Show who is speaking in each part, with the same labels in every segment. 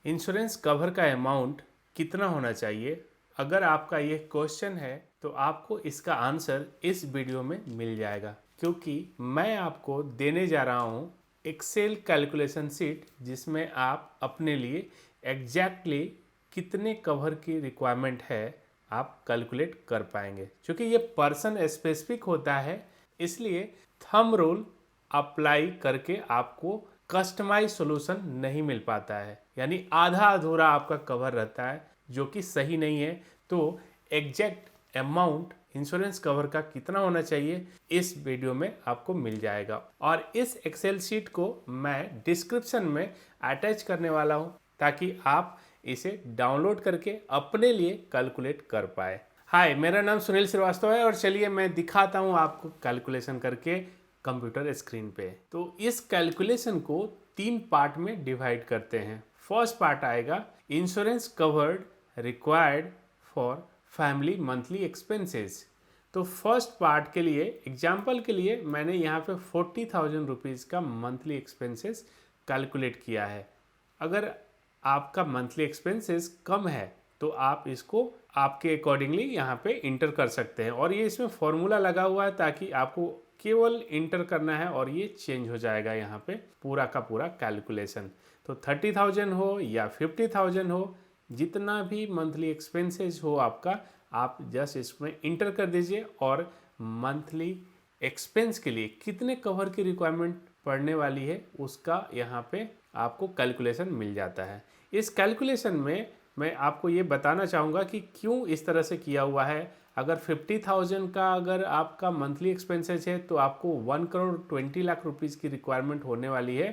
Speaker 1: Insurance cover का amount कितना होना चाहिए? अगर आपका ये क्वेश्चन है तो आपको इसका आंसर इस वीडियो में मिल जाएगा, क्योंकि मैं आपको देने जा रहा हूँ एक्सेल कैलकुलेशन शीट जिसमें आप अपने लिए एग्जैक्टली कितने कवर की रिक्वायरमेंट है आप कैलकुलेट कर पाएंगे। क्योंकि ये पर्सन स्पेसिफिक होता है, इसलिए थंब रूल अप्लाई करके आपको कस्टमाइज सॉल्यूशन नहीं मिल पाता है, यानी आधा अधूरा आपका कवर रहता है जो कि सही नहीं है। तो एग्जैक्ट अमाउंट इंश्योरेंस कवर का कितना होना चाहिए इस वीडियो में आपको मिल जाएगा, और इस एक्सेल शीट को मैं डिस्क्रिप्शन में अटैच करने वाला हूं ताकि आप इसे डाउनलोड करके अपने लिए कैलकुलेट कर पाए। हाय, मेरा नाम सुनील श्रीवास्तव है और चलिए मैं दिखाता हूँ आपको कैलकुलेशन करके कंप्यूटर स्क्रीन पे। तो इस कैलकुलेशन को 3 पार्ट में डिवाइड करते हैं। फर्स्ट पार्ट आएगा insurance covered required for family monthly expenses. तो फर्स्ट पार्ट के लिए एग्जाम्पल के लिए मैंने यहाँ पे 40,000 रुपीज़ का मंथली एक्सपेंसेस कैलकुलेट किया है। अगर आपका मंथली एक्सपेंसेस कम है तो आप इसको आपके अकॉर्डिंगली यहाँ पे इंटर कर सकते हैं, और ये इसमें फॉर्मूला लगा हुआ है ताकि आपको केवल इंटर करना है और ये चेंज हो जाएगा यहाँ पे पूरा का पूरा कैलकुलेशन। तो 30,000 हो या 50,000 हो, जितना भी मंथली एक्सपेंसेस हो आपका, आप जस्ट इसमें इंटर कर दीजिए और मंथली एक्सपेंस के लिए कितने कवर की रिक्वायरमेंट पड़ने वाली है उसका यहाँ पे आपको कैलकुलेशन मिल जाता है। इस कैलकुलेशन में मैं आपको ये बताना चाहूँगा कि क्यों इस तरह से किया हुआ है। अगर 50,000 का अगर आपका मंथली एक्सपेंसेस है तो आपको 1,20,00,000 रुपीज़ की रिक्वायरमेंट होने वाली है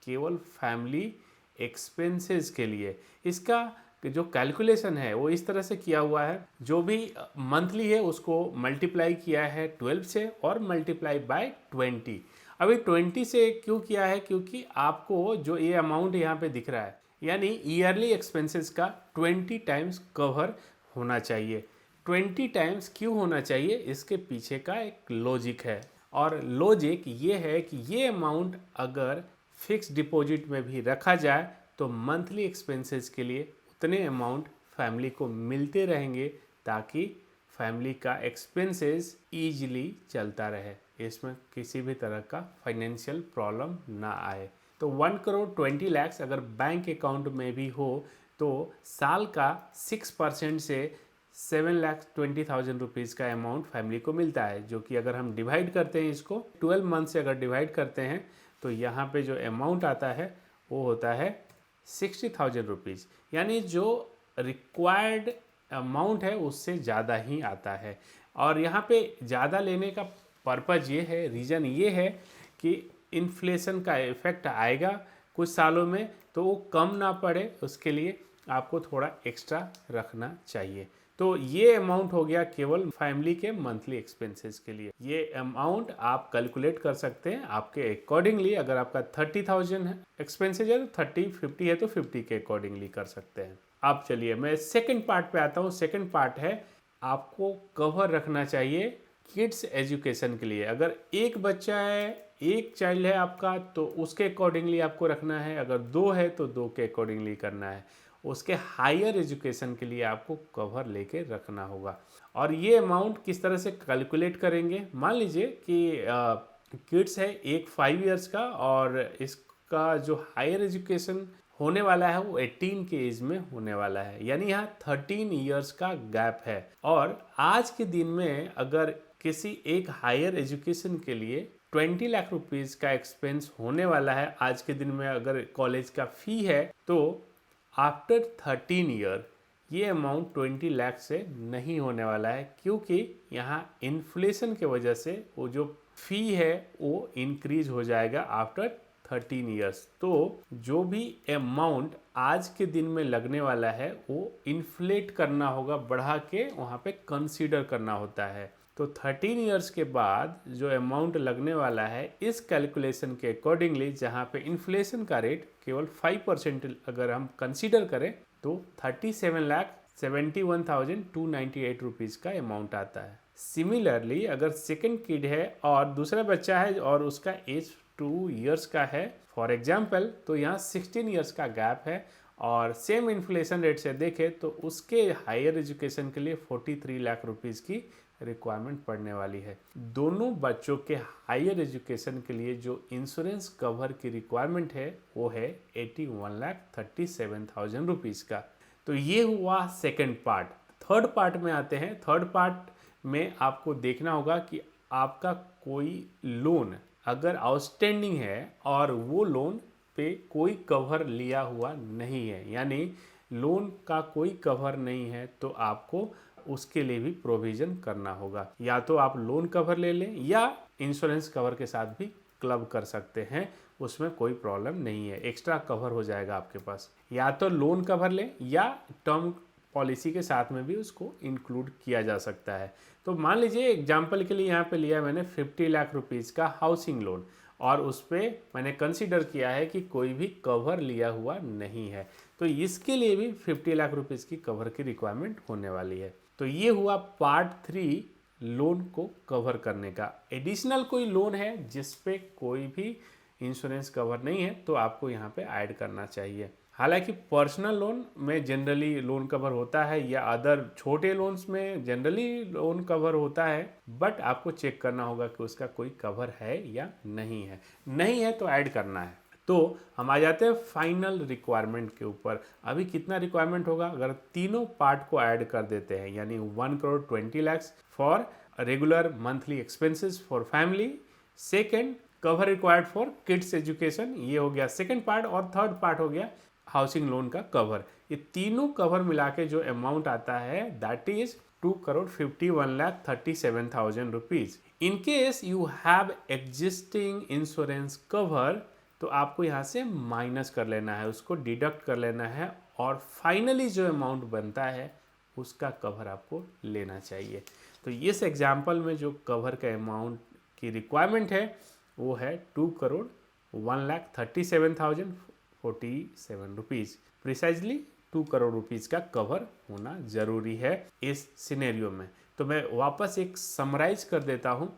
Speaker 1: केवल फैमिली एक्सपेंसेस के लिए। इसका जो कैलकुलेशन है वो इस तरह से किया हुआ है, जो भी मंथली है उसको मल्टीप्लाई किया है 12 से और मल्टीप्लाई बाय 20। अभी 20 से क्यों किया है? क्योंकि आपको जो ये अमाउंट यहाँ पे दिख रहा है, यानी ईयरली एक्सपेंसेस का 20 टाइम्स कवर होना चाहिए। 20 टाइम्स क्यों होना चाहिए, इसके पीछे का एक लॉजिक है, और लॉजिक ये है कि ये अमाउंट अगर फिक्स डिपॉजिट में भी रखा जाए तो मंथली एक्सपेंसेस के लिए उतने अमाउंट फैमिली को मिलते रहेंगे ताकि फैमिली का एक्सपेंसेस ईजिली चलता रहे, इसमें किसी भी तरह का फाइनेंशियल प्रॉब्लम ना आए। तो 1,20,00,000 अगर बैंक अकाउंट में भी हो तो साल का 6% से 7,20,000 रुपीज़ का अमाउंट फैमिली को मिलता है, जो कि अगर हम डिवाइड करते हैं इसको 12 मंथ से अगर डिवाइड करते हैं तो यहाँ पे जो अमाउंट आता है वो होता है 60,000 रुपीज़, यानी जो रिक्वायर्ड अमाउंट है उससे ज़्यादा ही आता है। और यहाँ पे ज़्यादा लेने का पर्पज़ ये है, रीज़न ये है कि इन्फ्लेशन का इफ़ेक्ट आएगा कुछ सालों में, तो वो कम ना पड़े उसके लिए आपको थोड़ा एक्स्ट्रा रखना चाहिए। तो ये अमाउंट हो गया केवल फैमिली के मंथली एक्सपेंसेस के लिए। ये अमाउंट आप कैलकुलेट कर सकते हैं आपके अकॉर्डिंगली। अगर आपका 30,000 एक्सपेंसेस है तो 30, 50 है तो 50 के अकॉर्डिंगली कर सकते हैं। अब चलिए मैं सेकंड पार्ट पे आता हूँ। सेकंड पार्ट है आपको कवर रखना चाहिए किड्स एजुकेशन के लिए। अगर एक बच्चा है, एक चाइल्ड है आपका, तो उसके अकॉर्डिंगली आपको रखना है। अगर 2 है तो 2 के अकॉर्डिंगली करना है। उसके हायर एजुकेशन के लिए आपको कवर लेके रखना होगा। और ये अमाउंट किस तरह से कैलकुलेट करेंगे? मान लीजिए कि किड्स है एक 5 इयर्स का और इसका जो हायर एजुकेशन होने वाला है वो 18 के एज में होने वाला है, यानी यहाँ 13 इयर्स का गैप है। और आज के दिन में अगर किसी एक हायर एजुकेशन के लिए 20 लाख रुपीज़ का एक्सपेंस होने वाला है आज के दिन में, अगर कॉलेज का फ़ी है, तो आफ्टर 13 ईयर ये अमाउंट 20 लाख से नहीं होने वाला है, क्योंकि यहाँ इन्फ्लेशन के वजह से वो जो फ़ी है वो इंक्रीज हो जाएगा आफ्टर 13 ईयर्स। तो जो भी अमाउंट आज के दिन में लगने वाला है वो इन्फ्लेट करना होगा, बढ़ा के वहाँ पे कंसीडर करना होता है। तो 13 इयर्स के बाद जो अमाउंट लगने वाला है इस कैलकुलेशन के अकॉर्डिंगली, जहाँ पे इन्फ्लेशन का रेट केवल 5% अगर हम कंसीडर करें तो 37,71,298 रुपीज़ का अमाउंट आता है। सिमिलरली अगर सेकेंड किड है और दूसरा बच्चा है और उसका एज 2 इयर्स का है फॉर एग्जाम्पल, तो यहाँ 16 इयर्स का गैप है और सेम इन्फ्लेशन रेट से देखें तो उसके हायर एजुकेशन के लिए 43 लाख रुपीज़ की रिक्वायरमेंट पड़ने वाली है। दोनों बच्चों के हायर एजुकेशन के लिए जो इंश्योरेंस कवर की रिक्वायरमेंट है वो है 81,37,000 रुपीज़ का। तो ये हुआ सेकंड पार्ट। थर्ड पार्ट में आते हैं। थर्ड पार्ट में आपको देखना होगा कि आपका कोई लोन अगर आउटस्टैंडिंग है और वो लोन पे कोई कवर लिया हुआ नहीं है, यानी लोन का कोई कवर नहीं है, तो आपको उसके लिए भी प्रोविज़न करना होगा। या तो आप लोन कवर ले लें या इंश्योरेंस कवर के साथ भी क्लब कर सकते हैं, उसमें कोई प्रॉब्लम नहीं है, एक्स्ट्रा कवर हो जाएगा आपके पास। या तो लोन कवर लें या टर्म पॉलिसी के साथ में भी उसको इंक्लूड किया जा सकता है। तो मान लीजिए एग्जाम्पल के लिए यहाँ पे लिया मैंने 50 लाख रुपीज़ का हाउसिंग लोन और उस पर मैंने कंसीडर किया है कि कोई भी कवर लिया हुआ नहीं है, तो इसके लिए भी 50 लाख रुपीज़ की कवर की रिक्वायरमेंट होने वाली है। तो ये हुआ पार्ट 3 लोन को कवर करने का। एडिशनल कोई लोन है जिस पे कोई भी इंश्योरेंस कवर नहीं है तो आपको यहाँ पे ऐड करना चाहिए। हालांकि पर्सनल लोन में जनरली लोन कवर होता है या अदर छोटे लोन्स में जनरली लोन कवर होता है, बट आपको चेक करना होगा कि उसका कोई कवर है या नहीं है। नहीं है तो ऐड करना है। तो हम आ जाते हैं फाइनल रिक्वायरमेंट के ऊपर। अभी कितना रिक्वायरमेंट होगा अगर तीनों पार्ट को ऐड कर देते हैं, यानी 1,20,00,000 for regular monthly expenses for family. Second, cover required for kids education, ये हो गया सेकेंड पार्ट। और थर्ड पार्ट हो गया हाउसिंग लोन का कवर। ये तीनों कवर मिला के जो अमाउंट आता है that is 2,51,37,000 rupees. In case you have existing insurance cover तो आपको यहाँ से माइनस कर लेना है, उसको डिडक्ट कर लेना है और फाइनली जो अमाउंट बनता है उसका कवर आपको लेना चाहिए। तो इस एग्जाम्पल में जो कवर का अमाउंट की रिक्वायरमेंट है वो है 2,01,37,047 रुपीज़। प्रिसाइजली 2 करोड़ रुपीज़ का कवर होना ज़रूरी है इस सिनेरियो में। तो मैं वापस एक समराइज कर देता हूँ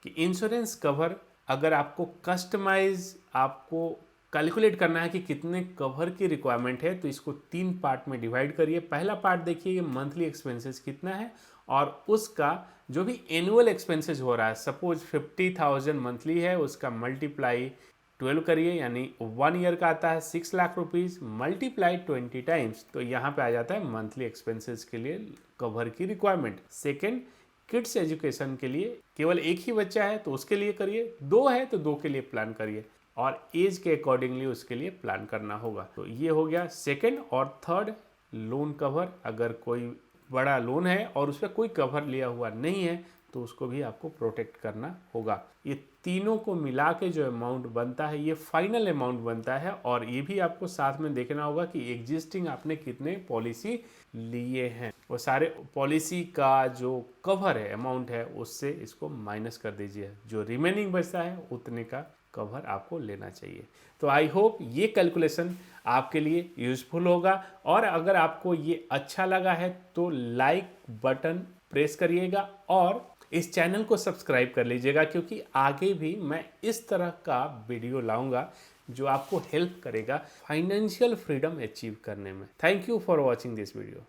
Speaker 1: कि इंश्योरेंस कवर अगर आपको कस्टमाइज आपको कैलकुलेट करना है कि कितने कवर की रिक्वायरमेंट है तो इसको 3 पार्ट में डिवाइड करिए। पहला पार्ट देखिए मंथली एक्सपेंसेस कितना है और उसका जो भी एनुअल एक्सपेंसेस हो रहा है, सपोज 50,000 मंथली है, उसका मल्टीप्लाई 12 करिए, यानी 1 ईयर का आता है 6 लाख रुपीज़, मल्टीप्लाई 20 टाइम्स, तो यहाँ पे आ जाता है मंथली एक्सपेंसेस के लिए कवर की रिक्वायरमेंट। सेकेंड, किड्स एजुकेशन के लिए केवल एक ही बच्चा है तो उसके लिए करिए, 2 है तो 2 के लिए प्लान करिए और एज के अकॉर्डिंगली उसके लिए प्लान करना होगा। तो ये हो गया सेकेंड। और थर्ड, लोन कवर, अगर कोई बड़ा लोन है और उस पर कोई कवर लिया हुआ नहीं है तो उसको भी आपको प्रोटेक्ट करना होगा। ये तीनों को मिला के जो अमाउंट बनता है ये फाइनल अमाउंट बनता है। और ये भी आपको साथ में देखना होगा कि एग्जिस्टिंग आपने कितने पॉलिसी लिए हैं, वो सारे पॉलिसी का जो कवर है अमाउंट है उससे इसको माइनस कर दीजिए, जो रिमेनिंग बचता है उतने का कवर आपको लेना चाहिए। तो आई होप ये कैलकुलेशन आपके लिए यूजफुल होगा और अगर आपको ये अच्छा लगा है तो लाइक बटन प्रेस करिएगा और इस चैनल को सब्सक्राइब कर लीजिएगा, क्योंकि आगे भी मैं इस तरह का वीडियो लाऊंगा जो आपको हेल्प करेगा फाइनेंशियल फ्रीडम अचीव करने में। Thank you for watching this video.